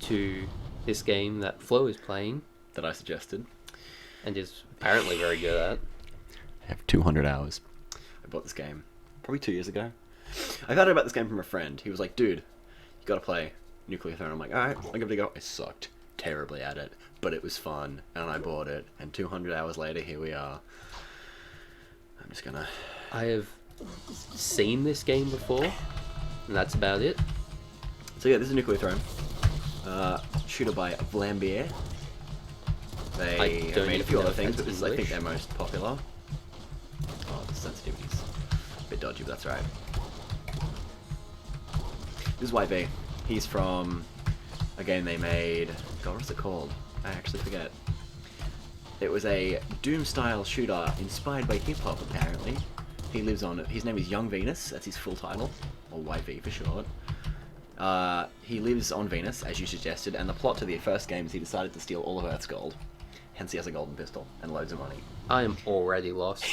to this game that Flo is playing that I suggested. and is apparently very good at. I have 200 hours. I bought this game probably 2 years ago. I found out about this game from a friend. He was like, dude, you gotta play Nuclear Throne. I'm like, alright, I'll give it a go. I sucked terribly at it, but it was fun, and I bought it, and 200 hours later, here we are. I'm just gonna... I have seen this game before, and that's about it. So yeah, this is Nuclear Throne. Shooter by Vlambeer. They have made a few other things, but this is, I think, their most popular. Oh, the sensitivity's a bit dodgy, but that's right. This is YV. He's from a game they made... God, what's it called? I actually forget. It was a Doom-style shooter inspired by hip-hop, apparently. He lives on... His name is Young Venus. That's his full title. Or YV for short. He lives on Venus, as you suggested, and the plot to the first game is he decided to steal all of Earth's gold. Hence he has a golden pistol and loads of money. I am already lost.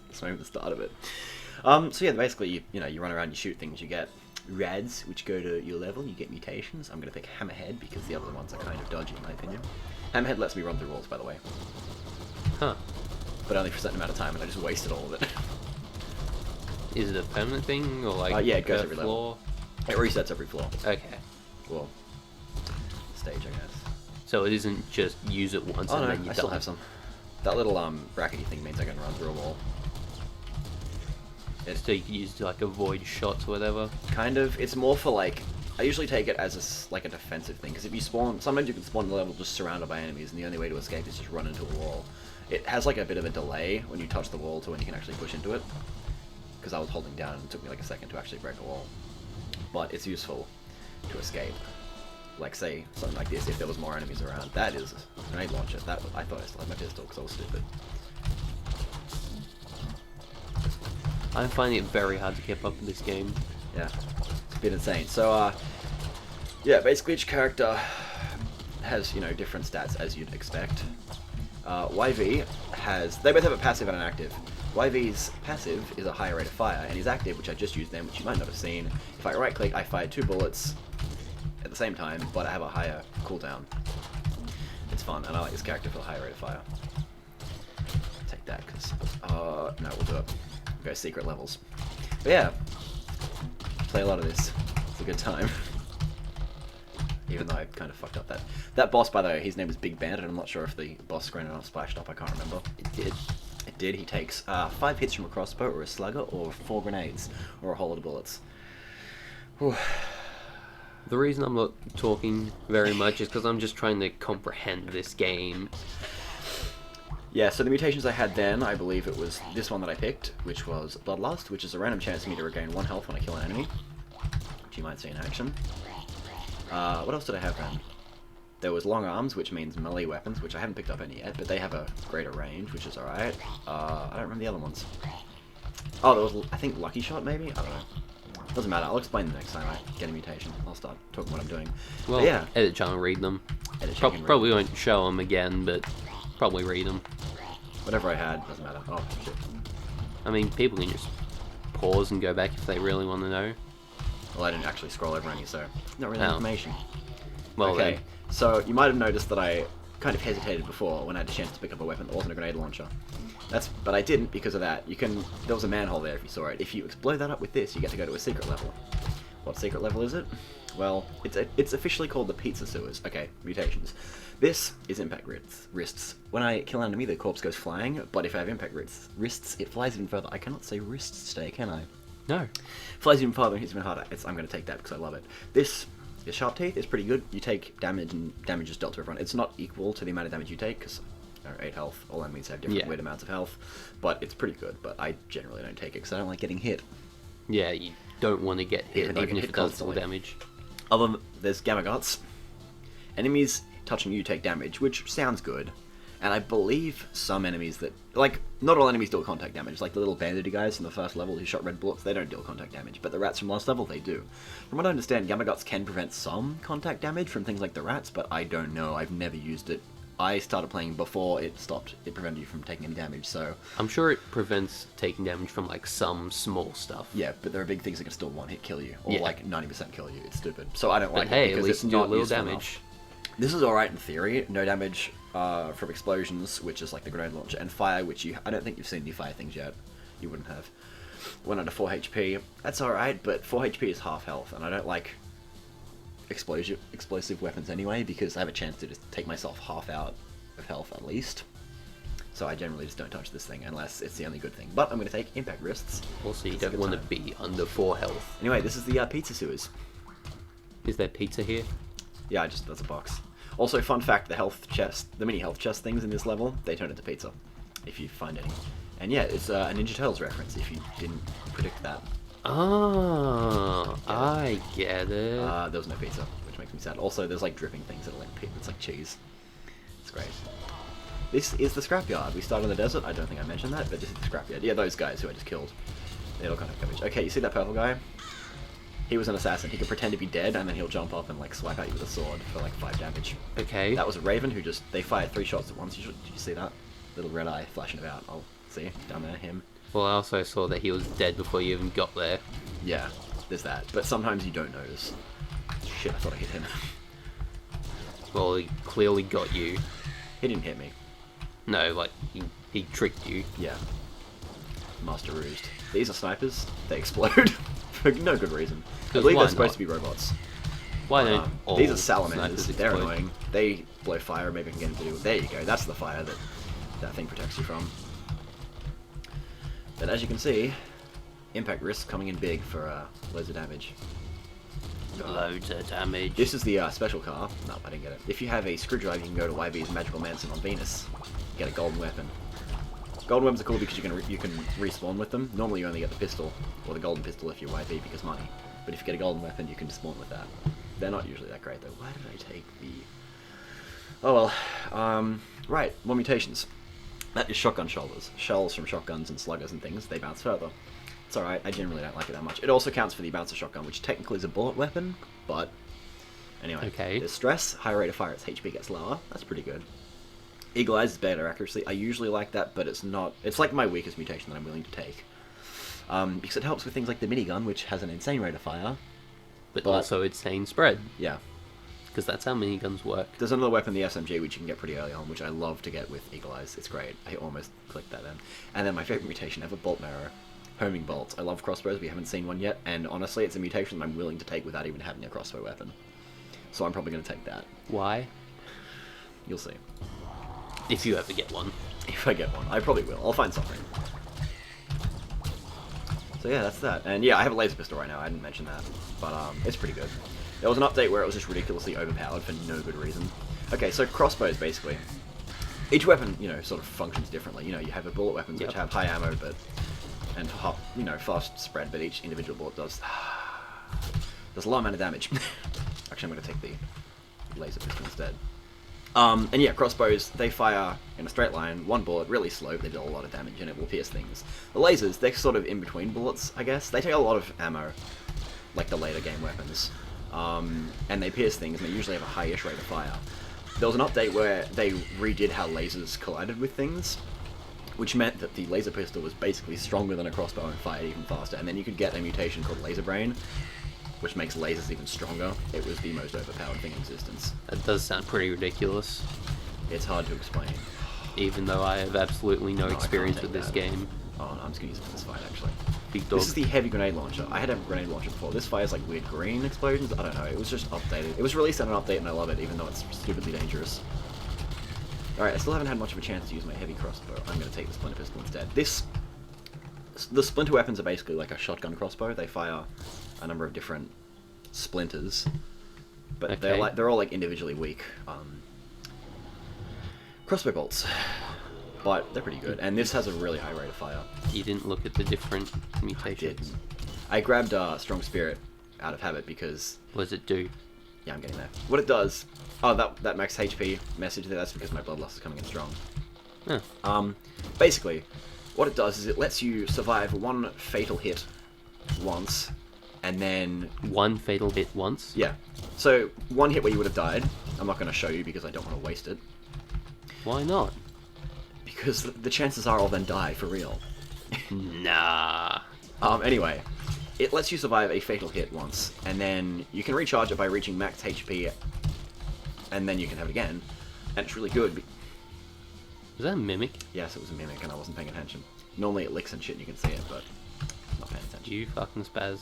That's maybe the start of it. So yeah, basically, you run around, you shoot things, you get rads, which go to your level, you get mutations. I'm going to pick Hammerhead, because the other ones are kind of dodgy, in my opinion. Hammerhead lets me run through walls, by the way. Huh. But only for a certain amount of time, and I just wasted all of it. Is it a permanent thing, or like yeah, it goes per every floor? Level. It resets every floor. Okay. Well, stage, I guess. So it isn't just use it once and then you're I still done. have some. That little brackety thing means I can run through a wall. So you could use like avoid shots or whatever. Kind of. It's more for like... I usually take it as like a defensive thing, because if you spawn... Sometimes you can spawn in the level just surrounded by enemies, and the only way to escape is just run into a wall. It has like a bit of a delay when you touch the wall to when you can actually push into it. Because I was holding down and it took me like a second to actually break a wall. But it's useful to escape. Like, say, something like this, if there was more enemies around. That is a grenade launcher. That I thought I still had my pistol because I was stupid. I'm finding it very hard to keep up with this game. Yeah, it's a bit insane. So, yeah, basically each character has, different stats as you'd expect. YV has... They both have a passive and an active. YV's passive is a higher rate of fire, and his active, which I just used then, which you might not have seen, if I right-click, I fire 2 bullets at the same time, but I have a higher cooldown. It's fun, and I like this character for the higher rate of fire. Take that, because... no, we'll do it. We'll go secret levels. But yeah, play a lot of this. It's a good time. Even though I kind of fucked up that. That boss, by the way, his name is Big Bandit. I'm not sure if the boss screen or not splashed up, I can't remember. It did. It did. He takes 5 hits from a crossbow, or a slugger, or 4 grenades, or a whole lot of bullets. Whew. The reason I'm not talking very much is because I'm just trying to comprehend this game. Yeah, so the mutations I had then, I believe it was this one that I picked, which was Bloodlust, which is a random chance for me to regain 1 health when I kill an enemy, which you might see in action. What else did I have then? There was Long Arms, which means melee weapons, which I haven't picked up any yet, but they have a greater range, which is alright. I don't remember the other ones. Oh, there was, I think, Lucky Shot, maybe? I don't know. Doesn't matter, I'll explain the next time I get a mutation. I'll start talking what I'm doing. Well, but yeah. edit channel, read them. Probably won't show them again, but probably read them. Whatever I had, doesn't matter. Oh, shit. I mean, people can just pause and go back if they really want to know. Well, I didn't actually scroll over any, so not really information. Well, okay, then. So you might have noticed that I kind of hesitated before when I had a chance to pick up a weapon that wasn't a grenade launcher. But I didn't because of that. There was a manhole there if you saw it. If you explode that up with this, you get to go to a secret level. What secret level is it? Well, it's officially called the Pizza Sewers. Okay, mutations. This is impact wrists. When I kill an enemy, the corpse goes flying, but if I have impact wrists, it flies even further. I cannot say wrists today, can I? No. Flies even farther and hits even harder. I'm going to take that because I love it. This Sharp Teeth is pretty good. You take damage, and damage is dealt to everyone. It's not equal to the amount of damage you take, because 8 health. All enemies have different weird amounts of health, but it's pretty good. But I generally don't take it because I don't like getting hit. Yeah, you don't want to get hit, even if it does full damage. There's Gamma Guts. Enemies touching you take damage, which sounds good. And I believe some enemies that... Like, not all enemies deal contact damage. Like the little bandity guys from the first level who shot red bullets, they don't deal contact damage. But the rats from last level, they do. From what I understand, Gamma Guts can prevent some contact damage from things like the rats, but I don't know. I've never used it I started playing before it stopped. It prevented you from taking any damage, so... I'm sure it prevents taking damage from, like, some small stuff. Yeah, but there are big things that can still one-hit kill you, or Yeah. like 90% kill you. It's stupid. So I don't But like hey, it at because least it's do a not little useful damage. enough. This is alright in theory. No damage from explosions, which is like the grenade launcher, and fire, which I don't think you've seen any fire things yet. You wouldn't have. 1 under 4 HP. That's alright, but 4 HP is half health, and I don't like explosive weapons anyway, because I have a chance to just take myself half out of health at least. So I generally just don't touch this thing unless it's the only good thing. But I'm going to take impact wrists. Also, you It's a don't good want to time. be under 4 health. Anyway, this is the pizza sewers. Is there pizza here? Yeah, that's a box. Also, fun fact, the mini health chest things in this level, they turn into pizza, if you find any. And yeah, it's a Ninja Turtles reference, if you didn't predict that. Ah, I get it. There was no pizza, which makes me sad. Also, there's like dripping things that are like it's like cheese. It's great. This is the scrapyard. We started in the desert. I don't think I mentioned that, but this is the scrapyard. Yeah, those guys who I just killed. They all kind of garbage. Okay, you see that purple guy? He was an assassin. He could pretend to be dead, and then he'll jump up and like swipe at you with a sword for like 5 damage. Okay. That was a raven who they fired 3 shots at once. Did you see that? Little red eye flashing about. Oh, see down there, him. Well, I also saw that he was dead before you even got there. Yeah, there's that. But sometimes you don't notice. Shit, I thought I hit him. Well, he clearly got you. He didn't hit me. No, like, he tricked you. Yeah. Master Rused. These are snipers. They explode for no good reason. I 'Cause believe why they're supposed not? to be robots. Why don't all These are snipers salamanders. They're explode? annoying. They blow fire. Maybe I can get into. There you go. That's the fire that thing protects you from. But as you can see, impact risk coming in big for loads of damage. Loads of damage. This is the special car. No, I didn't get it. If you have a screwdriver, you can go to YB's Magical Mansion on Venus. Get a golden weapon. Golden weapons are cool because you can respawn with them. Normally you only get the pistol, or the golden pistol if you're YB because money. But if you get a golden weapon, you can spawn with that. They're not usually that great though. Why did I take the... Oh well. Right, more mutations. That is shotgun shoulders. Shells from shotguns and sluggers and things, they bounce further. It's alright, I generally don't like it that much. It also counts for the bouncer shotgun, which technically is a bullet weapon, but... Anyway, Okay. there's stress, high rate of fire, its HP gets lower. That's pretty good. Eagle Eyes is better accuracy. I usually like that, but it's not... It's like my weakest mutation that I'm willing to take. Because it helps with things like the minigun, which has an insane rate of fire. but but- also insane spread. Yeah. Because that's how miniguns work. There's another weapon, the SMG, which you can get pretty early on, which I love to get with Eagle Eyes. It's great. I almost clicked that then. And then my favorite mutation ever, Bolt Marrow. Homing bolts. I love crossbows. We haven't seen one yet, and honestly, it's a mutation that I'm willing to take without even having a crossbow weapon. So I'm probably going to take that. Why? You'll see. If you ever get one. If I get one. I probably will. I'll find something. So yeah, that's that. And yeah, I have a laser pistol right now. I didn't mention that. But it's pretty good. There was an update where it was just ridiculously overpowered for no good reason. Okay, so crossbows, basically. Each weapon, sort of functions differently. You have a bullet weapons which Yep. have high ammo, and fast spread, but each individual bullet does a lot amount of damage. Actually, I'm going to take the laser pistol instead. And yeah, crossbows, they fire in a straight line, one bullet, really slow, but they do a lot of damage, and it will pierce things. The lasers, they're sort of in between bullets, I guess. They take a lot of ammo, like the later game weapons. And they pierce things, and they usually have a high-ish rate of fire. There was an update where they redid how lasers collided with things, which meant that the laser pistol was basically stronger than a crossbow and fired even faster, and then you could get a mutation called Laser Brain, which makes lasers even stronger. It was the most overpowered thing in existence. That does sound pretty ridiculous. It's hard to explain. Even though I have absolutely no I can't experience take with this that. game. Oh no, I'm just gonna use it for this fight actually. Big dog. This is the heavy grenade launcher. I had a grenade launcher before. This fires like weird green explosions. I don't know. It was just updated. It was released on an update and I love it, even though it's stupidly dangerous. Alright, I still haven't had much of a chance to use my heavy crossbow. I'm gonna take the splinter pistol instead. The splinter weapons are basically like a shotgun crossbow. They fire a number of different splinters, but Okay. they're all like individually weak crossbow bolts. But they're pretty good, and this has a really high rate of fire. You didn't look at the different I did. mutations. I grabbed Strong Spirit out of habit because, What does it do? yeah, I'm getting there. What it does, oh, that max HP message there, that's because my blood loss is coming in strong. Huh. Basically, what it does is it lets you survive one fatal hit once, and then, One fatal hit once? yeah. So, one hit where you would have died, I'm not going to show you because I don't want to waste it. Why not? Because the chances are I'll then die for real. Nah. Anyway, it lets you survive a fatal hit once, and then you can recharge it by reaching max HP, and then you can have it again, and it's really good. Was that a mimic? Yes, it was a mimic, and I wasn't paying attention. Normally it licks and shit, and you can see it, but I'm not paying attention. You fucking spaz.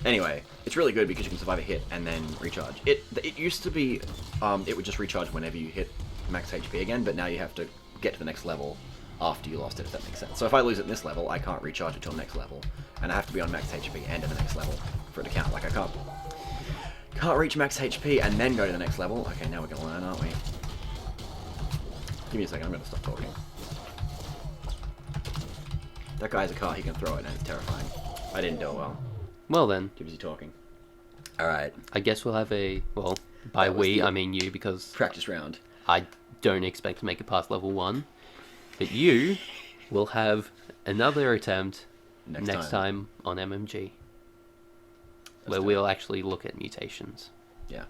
Anyway, it's really good because you can survive a hit and then recharge. It used to be, it would just recharge whenever you hit max HP again, but now you have to get to the next level after you lost it, if that makes sense. So if I lose at this level, I can't recharge until next level, and I have to be on max HP and at the next level for it to count. Like, I can't reach max HP and then go to the next level. Okay, now we're gonna learn, aren't we? Give me a second, I'm gonna stop talking. That guy has a car, he can throw it, and it's terrifying. I didn't do it well. Well then, Too busy talking. Alright, I guess we'll have a, well, by That was we, the- I mean you, because practice round. I don't expect to make it past level 1. But you will have another attempt next time on MMG. Where do it. we'll actually look at mutations. Yeah.